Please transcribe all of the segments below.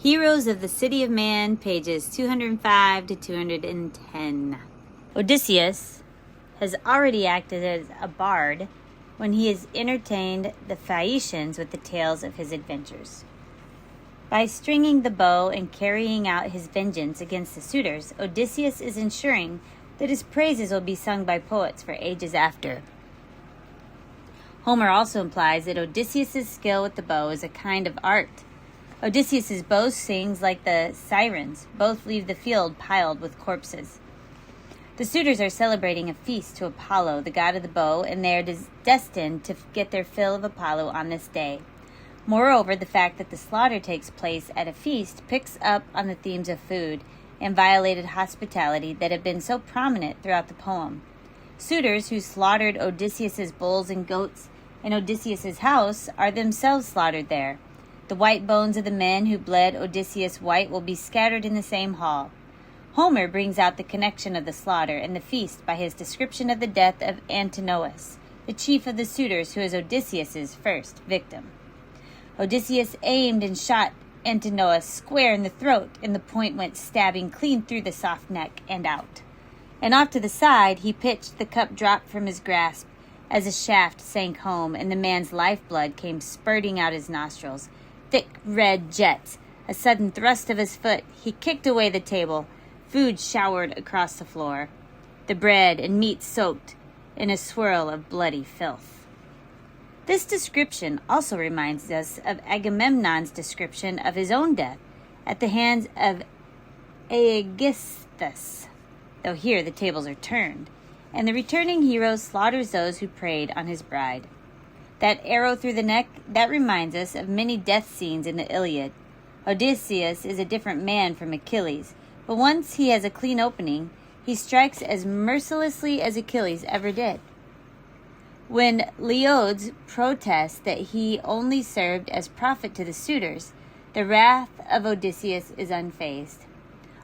Heroes of the City of Man, pages 205 to 210. Odysseus has already acted as a bard when he has entertained the Phaeacians with the tales of his adventures. By stringing the bow and carrying out his vengeance against the suitors, Odysseus is ensuring that his praises will be sung by poets for ages after. Homer also implies that Odysseus' skill with the bow is a kind of art. Odysseus' bow sings like the sirens. Both leave the field piled with corpses. The suitors are celebrating a feast to Apollo, the god of the bow, and they are destined to get their fill of Apollo on this day. Moreover, the fact that the slaughter takes place at a feast picks up on the themes of food and violated hospitality that have been so prominent throughout the poem. Suitors who slaughtered Odysseus' bulls and goats in Odysseus' house are themselves slaughtered there. The white bones of the men who bled Odysseus white will be scattered in the same hall. Homer brings out the connection of the slaughter and the feast by his description of the death of Antinous, the chief of the suitors who is Odysseus' first victim. Odysseus aimed and shot Antinous square in the throat, and the point went stabbing clean through the soft neck and out. And off to the side he pitched, the cup dropped from his grasp as a shaft sank home, and the man's lifeblood came spurting out his nostrils. Thick red jets. A sudden thrust of his foot, he kicked away the table. Food showered across the floor. The bread and meat soaked in a swirl of bloody filth. This description also reminds us of Agamemnon's description of his own death at the hands of Aegisthus, though here the tables are turned, and the returning hero slaughters those who preyed on his bride. That arrow through the neck, that reminds us of many death scenes in the Iliad. Odysseus is a different man from Achilles, but once he has a clean opening, he strikes as mercilessly as Achilles ever did. When Leodes protests that he only served as prophet to the suitors, the wrath of Odysseus is unfazed.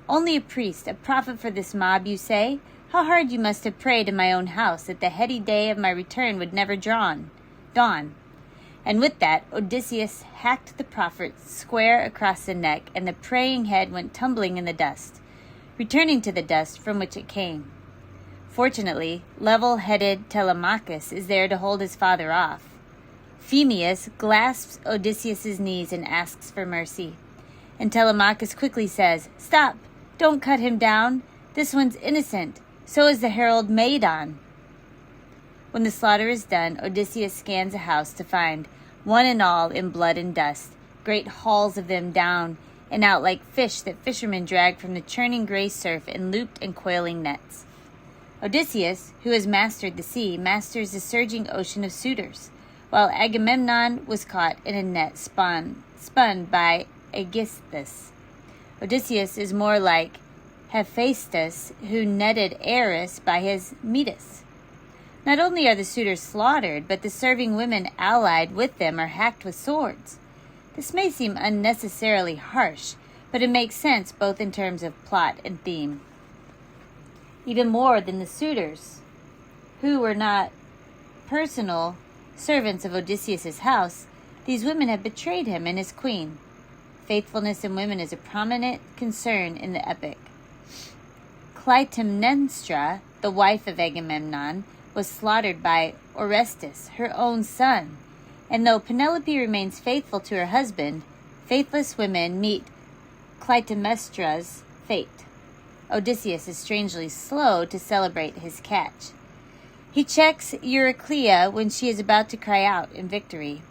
Only a priest, a prophet for this mob, you say? How hard you must have prayed in my own house that the heady day of my return would never dawn. And with that, Odysseus hacked the prophet square across the neck, and the praying head went tumbling in the dust, returning to the dust from which it came. Fortunately, level-headed Telemachus is there to hold his father off. Phemius clasps Odysseus' knees and asks for mercy, and Telemachus quickly says, "Stop! Don't cut him down. This one's innocent. So is the herald Medon." When the slaughter is done, Odysseus scans the house to find, one and all in blood and dust, great hauls of them down and out like fish that fishermen drag from the churning gray surf in looped and coiling nets. Odysseus, who has mastered the sea, masters the surging ocean of suitors, while Agamemnon was caught in a net spun by Aegisthus. Odysseus is more like Hephaestus, who netted Eris by his Metis. Not only are the suitors slaughtered, but the serving women allied with them are hacked with swords. This may seem unnecessarily harsh, but it makes sense both in terms of plot and theme. Even more than the suitors, who were not personal servants of Odysseus' house, these women have betrayed him and his queen. Faithfulness in women is a prominent concern in the epic. Clytemnestra, the wife of Agamemnon, was slaughtered by Orestes, her own son, and though Penelope remains faithful to her husband, faithless women meet Clytemnestra's fate. Odysseus is strangely slow to celebrate his catch. He checks Euryclea when she is about to cry out in victory.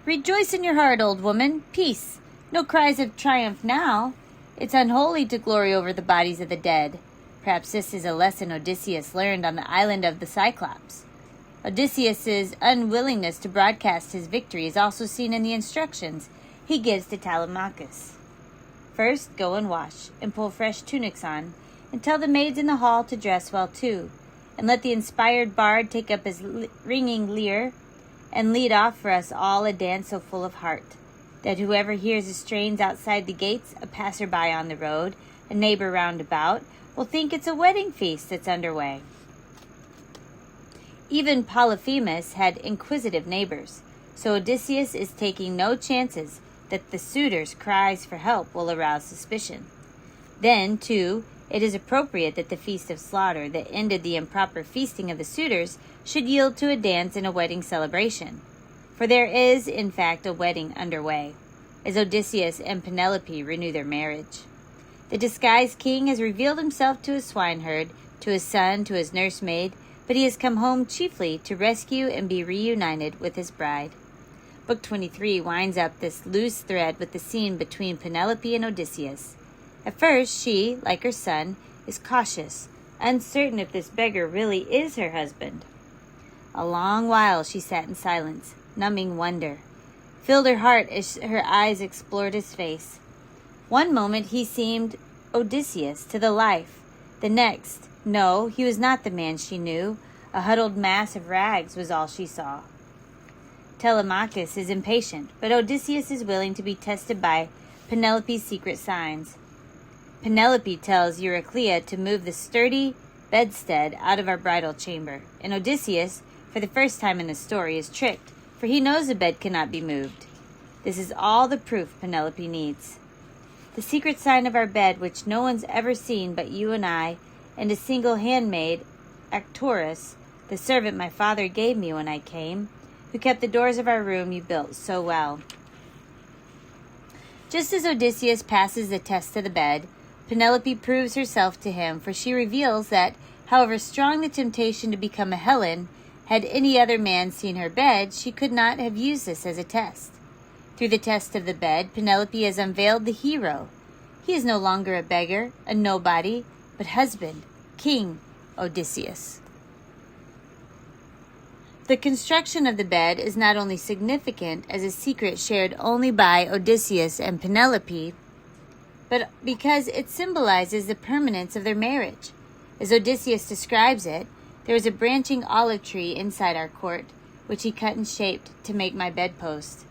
"Rejoice in your heart, old woman! Peace! No cries of triumph now! It's unholy to glory over the bodies of the dead." Perhaps this is a lesson Odysseus learned on the island of the Cyclops. Odysseus' unwillingness to broadcast his victory is also seen in the instructions he gives to Telemachus. First, go and wash, and pull fresh tunics on, and tell the maids in the hall to dress well too, and let the inspired bard take up his ringing lyre, and lead off for us all a dance so full of heart, that whoever hears the strains outside the gates, a passer-by on the road, a neighbor round about, will think it's a wedding feast that's underway. Even Polyphemus had inquisitive neighbors, so Odysseus is taking no chances that the suitor's cries for help will arouse suspicion. Then, too, it is appropriate that the feast of slaughter that ended the improper feasting of the suitors should yield to a dance and a wedding celebration. For there is, in fact, a wedding underway, as Odysseus and Penelope renew their marriage. The disguised king has revealed himself to his swineherd, to his son, to his nursemaid, but he has come home chiefly to rescue and be reunited with his bride. Book 23 winds up this loose thread with the scene between Penelope and Odysseus. At first, she, like her son, is cautious, uncertain if this beggar really is her husband. A long while she sat in silence, numbing wonder. Filled her heart as her eyes explored his face. One moment he seemed Odysseus to the life. The next, no, he was not the man she knew. A huddled mass of rags was all she saw. Telemachus is impatient, but Odysseus is willing to be tested by Penelope's secret signs. Penelope tells Euryclea to move the sturdy bedstead out of our bridal chamber, and Odysseus, for the first time in the story, is tricked, for he knows the bed cannot be moved. This is all the proof Penelope needs. The secret sign of our bed, which no one's ever seen but you and I, and a single handmaid, Actorus, the servant my father gave me when I came, who kept the doors of our room you built so well. Just as Odysseus passes the test of the bed, Penelope proves herself to him, for she reveals that, however strong the temptation to become a Hellen, had any other man seen her bed, she could not have used this as a test. Through the test of the bed, Penelope has unveiled the hero. He is no longer a beggar, a nobody, but husband, King Odysseus. The construction of the bed is not only significant as a secret shared only by Odysseus and Penelope, but because it symbolizes the permanence of their marriage. As Odysseus describes it, there is a branching olive tree inside our court, which he cut and shaped to make my bedpost.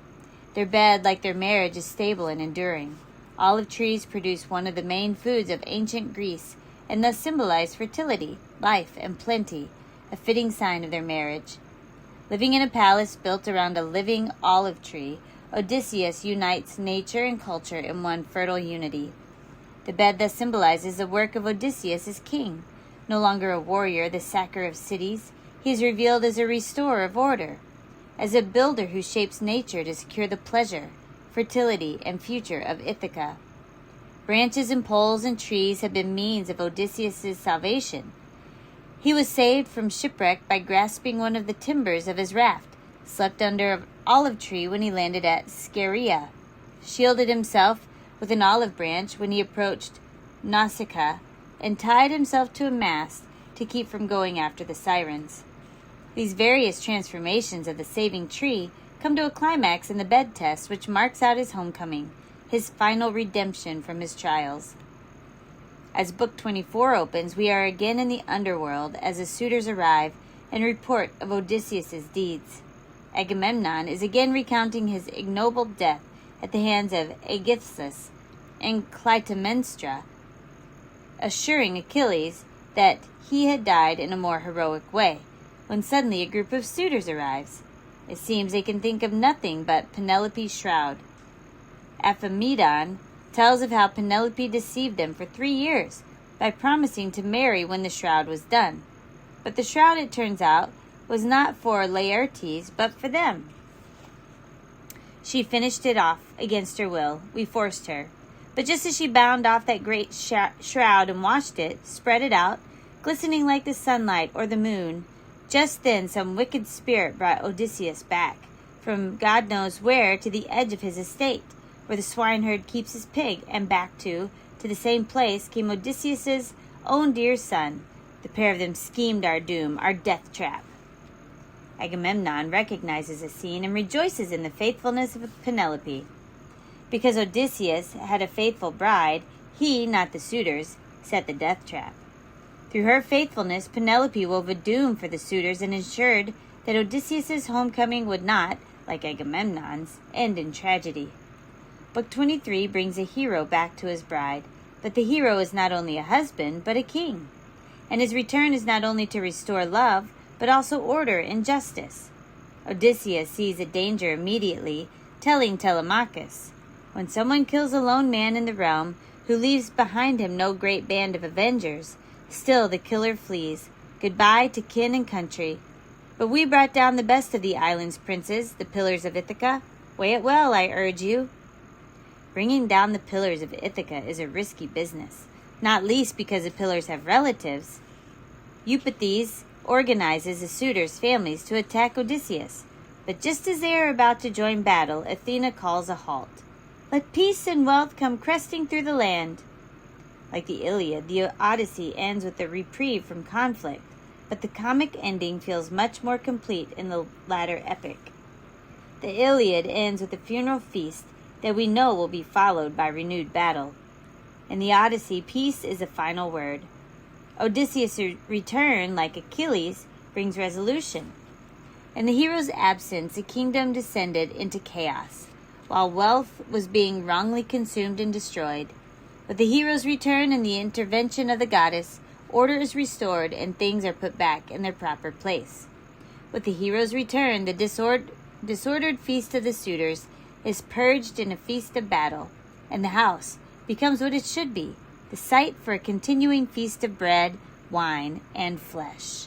Their bed, like their marriage, is stable and enduring. Olive trees produce one of the main foods of ancient Greece, and thus symbolize fertility, life, and plenty, a fitting sign of their marriage. Living in a palace built around a living olive tree, Odysseus unites nature and culture in one fertile unity. The bed thus symbolizes the work of Odysseus as king. No longer a warrior, the sacker of cities, he is revealed as a restorer of order, as a builder who shapes nature to secure the pleasure, fertility, and future of Ithaca. Branches and poles and trees have been means of Odysseus' salvation. He was saved from shipwreck by grasping one of the timbers of his raft, slept under an olive tree when he landed at Scheria, shielded himself with an olive branch when he approached Nausicaa, and tied himself to a mast to keep from going after the sirens. These various transformations of the saving tree come to a climax in the bed test, which marks out his homecoming, his final redemption from his trials. As Book 24 opens, we are again in the underworld as the suitors arrive and report of Odysseus' deeds. Agamemnon is again recounting his ignoble death at the hands of Aegisthus and Clytemnestra, assuring Achilles that he had died in a more heroic way, when suddenly a group of suitors arrives. It seems they can think of nothing but Penelope's shroud. Aphemedon tells of how Penelope deceived them for 3 years by promising to marry when the shroud was done. But the shroud, it turns out, was not for Laertes, but for them. She finished it off against her will. We forced her. But just as she bound off that great shroud and washed it, spread it out, glistening like the sunlight or the moon, just then some wicked spirit brought Odysseus back, from God knows where, to the edge of his estate, where the swineherd keeps his pig, and back to the same place came Odysseus's own dear son. The pair of them schemed our doom, our death trap. Agamemnon recognizes the scene and rejoices in the faithfulness of Penelope. Because Odysseus had a faithful bride, he, not the suitors, set the death trap. Through her faithfulness, Penelope wove a doom for the suitors and ensured that Odysseus' homecoming would not, like Agamemnon's, end in tragedy. Book 23 brings a hero back to his bride, but the hero is not only a husband, but a king. And his return is not only to restore love, but also order and justice. Odysseus sees a danger immediately, telling Telemachus, When someone kills a lone man in the realm, who leaves behind him no great band of avengers, still the killer flees. Goodbye to kin and country. But we brought down the best of the island's princes, the pillars of Ithaca. Weigh it well, I urge you. Bringing down the pillars of Ithaca is a risky business, not least because the pillars have relatives. Eupeithes organizes the suitors' families to attack Odysseus, but just as they are about to join battle, Athena calls a halt. Let peace and wealth come cresting through the land. Like the Iliad, the Odyssey ends with a reprieve from conflict, but the comic ending feels much more complete in the latter epic. The Iliad ends with a funeral feast that we know will be followed by renewed battle. In the Odyssey, peace is the final word. Odysseus' return, like Achilles, brings resolution. In the hero's absence, the kingdom descended into chaos, while wealth was being wrongly consumed and destroyed. With the hero's return and the intervention of the goddess, order is restored and things are put back in their proper place. With the hero's return, the disordered feast of the suitors is purged in a feast of battle, and the house becomes what it should be, the site for a continuing feast of bread, wine, and flesh.